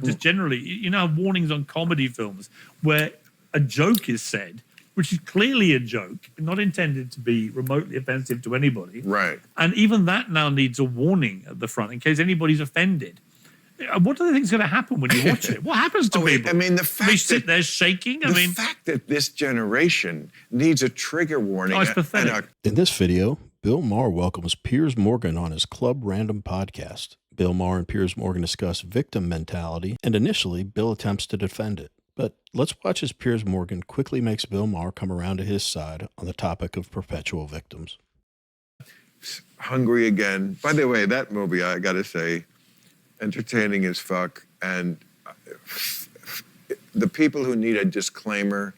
Just generally, you know, warnings on comedy films where a joke is said, which is clearly a joke, not intended to be remotely offensive to anybody. Right. And even that now needs a warning at the front in case anybody's offended. What do they think is going to happen when you watch it? What happens to people? I mean, the fact they sit there shaking. The fact that this generation needs a trigger warning. Oh, it's pathetic. In this video, Bill Maher welcomes Piers Morgan on his Club Random podcast. Bill Maher and Piers Morgan discuss victim mentality, and initially, Bill attempts to defend it. But let's watch as Piers Morgan quickly makes Bill Maher come around to his side on the topic of perpetual victims. Hungry Again. By the way, that movie, I got to say, entertaining as fuck. And the people who need a disclaimer,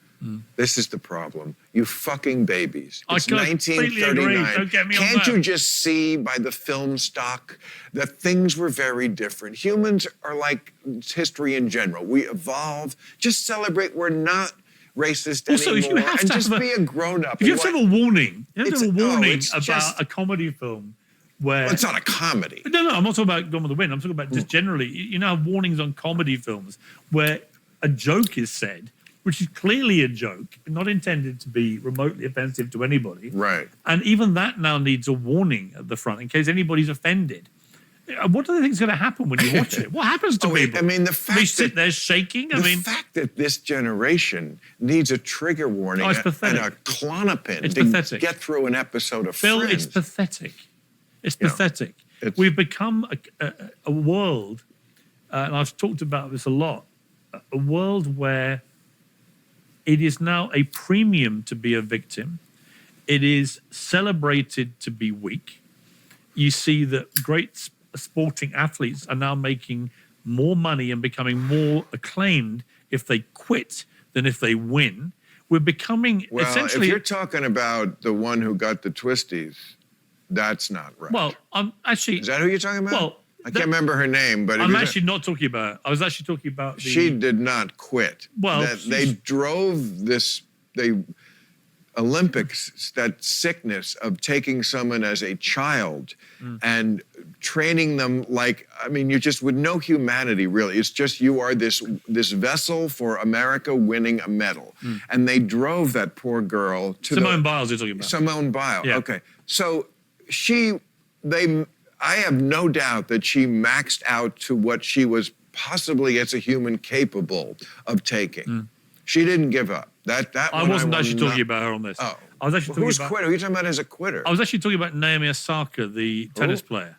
this is the problem. You fucking babies. It's 1939. Don't get me on Can't that. you just see by the film stock that things were very different? Humans are like history in general. We evolve. Just celebrate we're not racist Also, anymore. you have and to just have be a grown-up. You have to have a warning. You have to have a warning it's about just- a comedy film where... Well, it's not a comedy. No, I'm not talking about Gone with the Wind. I'm talking about just generally, you know, warnings on comedy films where a joke is said, which is clearly a joke, not intended to be remotely offensive to anybody. Right. And even that now needs a warning at the front in case anybody's offended. What do they think is going to happen when you watch it? What happens to people? I mean, the fact they sit there shaking. The fact that this generation needs a trigger warning it's pathetic. and a Clonopin It's to pathetic. get through an episode of Phil, Friends. it's pathetic. It's You know, pathetic. it's- We've become a world, and I've talked about this a lot, a world where it is now a premium to be a victim. It is celebrated to be weak. You see that great sporting athletes are now making more money and becoming more acclaimed if they quit than if they win. We're becoming well, essentially... if you're talking about the one who got the twisties, that's not right. Well, I'm actually... Is that who you're talking about? Well, I can't remember her name, but I'm actually not talking about her. I was actually talking about the... She did not quit. Well, they drove this... Olympics, that sickness of taking someone as a child and training them like, I mean, you just with no humanity, really. It's just you are this vessel for America winning a medal. And they drove that poor girl to Simone Biles you're talking about. Simone Biles, Yeah. okay. So I have no doubt that she maxed out to what she was possibly as a human capable of taking. She didn't give up. I wasn't actually talking about her on this. Oh. I was actually talking Who's about... quitter? Who are you talking about as a quitter? I was actually talking about Naomi Osaka, the tennis player.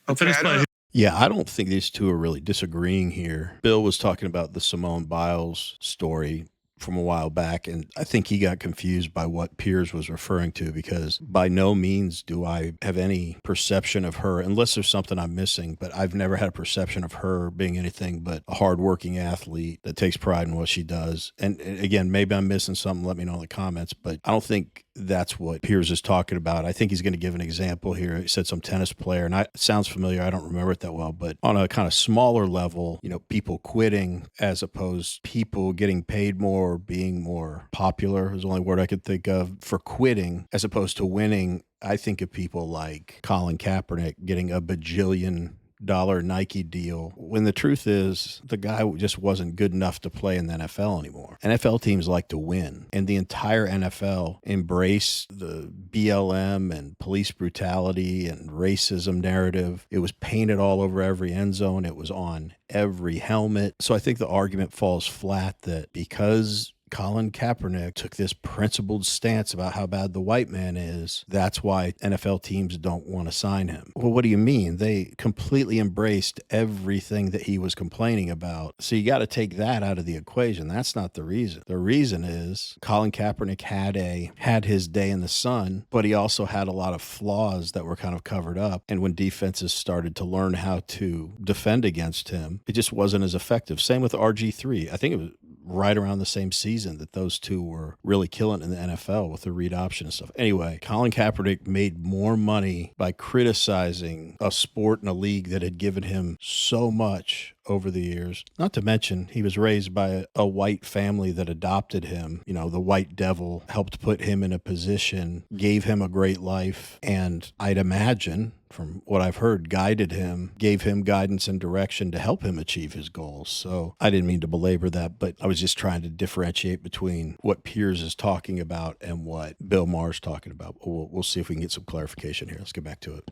The Okay, tennis I player don't- Yeah, I don't think these two are really disagreeing here. Bill was talking about the Simone Biles story from a while back, and I think he got confused by what Piers was referring to, because by no means do I have any perception of her, unless there's something I'm missing, but I've never had a perception of her being anything but a hardworking athlete that takes pride in what she does. And again, maybe I'm missing something, let me know in the comments, but I don't think that's what Piers is talking about. I think he's going to give an example here. He said some tennis player, and it sounds familiar. I don't remember it that well, but on a kind of smaller level, you know, people quitting as opposed people getting paid more, being more popular is the only word I could think of for quitting as opposed to winning. I think of people like Colin Kaepernick getting a bajillion dollar Nike deal, when the truth is the guy just wasn't good enough to play in the NFL anymore. NFL teams like to win, and the entire NFL embraced the BLM and police brutality and racism narrative. It was painted all over every end zone. It was on every helmet. So I think the argument falls flat that because Colin Kaepernick took this principled stance about how bad the white man is, that's why NFL teams don't want to sign him. Well, what do you mean? They completely embraced everything that he was complaining about. So you got to take that out of the equation. That's not the reason. The reason is Colin Kaepernick had his day in the sun, but he also had a lot of flaws that were kind of covered up. And when defenses started to learn how to defend against him, it just wasn't as effective. Same with RG3. I think it was right around the same season that those two were really killing in the NFL with the read option and stuff. Anyway, Colin Kaepernick made more money by criticizing a sport and a league that had given him so much over the years. Not to mention, he was raised by a white family that adopted him. You know, the white devil helped put him in a position, gave him a great life, and I'd imagine, from what I've heard, guided him, gave him guidance and direction to help him achieve his goals. So I didn't mean to belabor that, but I was just trying to differentiate between what Piers is talking about and what Bill Maher's talking about. We'll see if we can get some clarification here. Let's get back to it.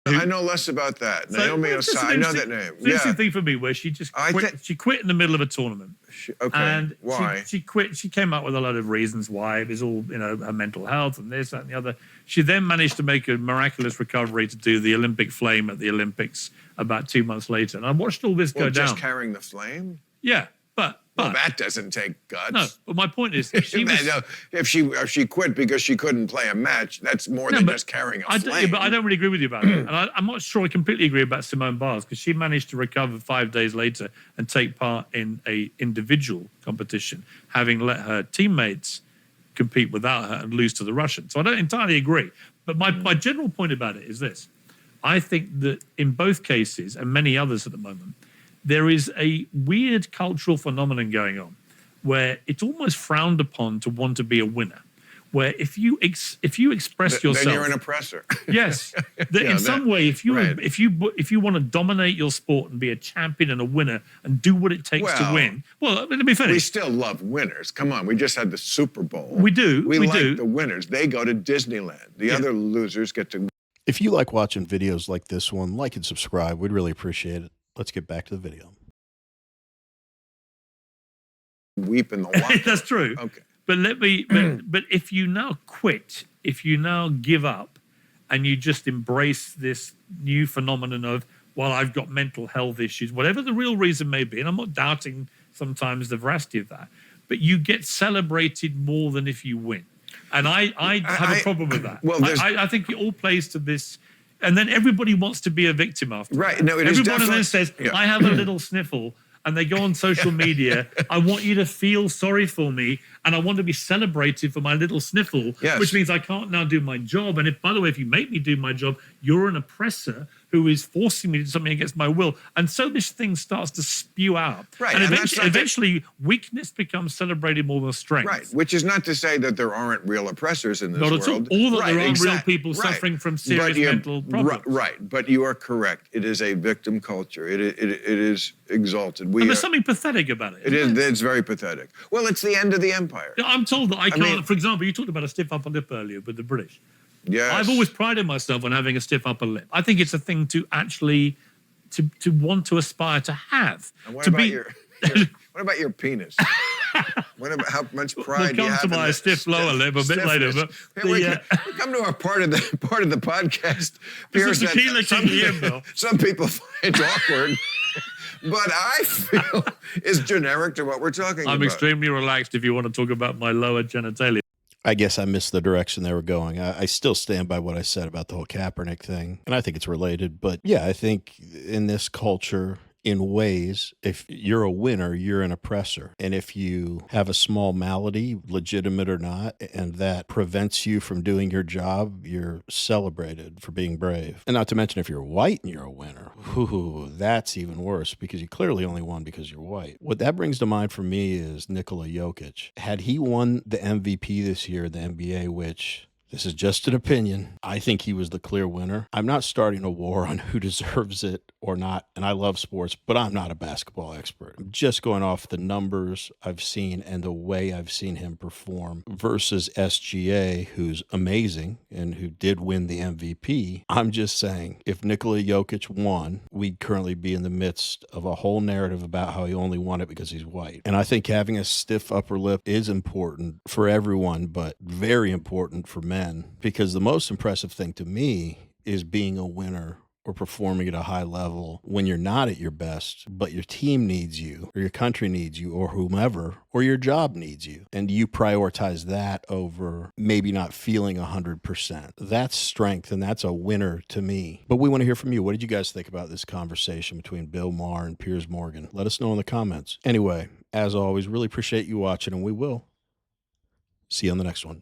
I know less about that. So, Naomi Osaka, I know that name. It's an interesting thing for me where she just quit. She quit in the middle of a tournament. Okay. And why? She quit. She came up with a lot of reasons why. It was all, you know, her mental health and this, that, and the other. She then managed to make a miraculous recovery to do the Olympic flame at the Olympics about 2 months later. And I watched all this go down. Just carrying the flame? Yeah, but that doesn't take guts. No, but my point is, if she quit because she couldn't play a match, that's more than just carrying a flame. But I don't really agree with you about it. And I'm not sure I completely agree about Simone Biles, because she managed to recover 5 days later and take part in a individual competition, having let her teammates compete without her and lose to the Russian. So I don't entirely agree. But my general point about it is this. I think that in both cases, and many others at the moment, there is a weird cultural phenomenon going on where it's almost frowned upon to want to be a winner. Where if you express yourself, then you're an oppressor. Yes, in some way, if you want to dominate your sport and be a champion and a winner and do what it takes to win. Well, let me finish. We still love winners. Come on, we just had the Super Bowl. We do. We like the winners. They go to Disneyland. The other losers get to. If you like watching videos like this one, like and subscribe. We'd really appreciate it. Let's get back to the video. Weep in the water. That's true. Okay. But but if you now quit, if you now give up, and you just embrace this new phenomenon of, well, I've got mental health issues, whatever the real reason may be, and I'm not doubting sometimes the veracity of that, but you get celebrated more than if you win. And I have a problem with that. Well, I think it all plays to this. And then everybody wants to be a victim after. Right. No, it is everybody then says, I have a little sniffle. And they go on social media, I want you to feel sorry for me, and I want to be celebrated for my little sniffle, which means I can't now do my job. And by the way, if you make me do my job, you're an oppressor who is forcing me to do something against my will. And so this thing starts to spew out. Right. And eventually weakness becomes celebrated more than strength. Right. Which is not to say that there aren't real oppressors in this world. Not at all. Or that there aren't real people suffering from serious mental problems. Right. But you are correct. It is a victim culture. It is exalted. And there's something pathetic about it. It's very pathetic. Well, it's the end of the empire. I'm told that I can't. For example, you talked about a stiff upper lip earlier with the British. Yes. I've always prided myself on having a stiff upper lip. I think it's a thing to actually to want to aspire to have. And what about your penis? What about how much pride do you have? We'll come to my stiff lower lip a bit later. But we come to our part of the podcast. Piers, tequila some people find awkward. But I feel is generic to what we're talking about. I'm extremely relaxed if you want to talk about my lower genitalia. I guess I missed the direction they were going. I still stand by what I said about the whole Kaepernick thing, and I think it's related. But yeah, I think in this culture, in ways, if you're a winner, you're an oppressor. And if you have a small malady, legitimate or not, and that prevents you from doing your job, you're celebrated for being brave. And not to mention, if you're white and you're a winner, that's even worse, because you clearly only won because you're white. What that brings to mind for me is Nikola Jokic. Had he won the MVP this year, the NBA, which... this is just an opinion. I think he was the clear winner. I'm not starting a war on who deserves it or not, and I love sports, but I'm not a basketball expert. I'm just going off the numbers I've seen and the way I've seen him perform versus SGA, who's amazing and who did win the MVP. I'm just saying, if Nikola Jokic won, we'd currently be in the midst of a whole narrative about how he only won it because he's white. And I think having a stiff upper lip is important for everyone, but very important for men, because the most impressive thing to me is being a winner or performing at a high level when you're not at your best, but your team needs you, or your country needs you, or whomever, or your job needs you. And you prioritize that over maybe not feeling 100%. That's strength, and that's a winner to me. But we want to hear from you. What did you guys think about this conversation between Bill Maher and Piers Morgan? Let us know in the comments. Anyway, as always, really appreciate you watching, and we will see you on the next one.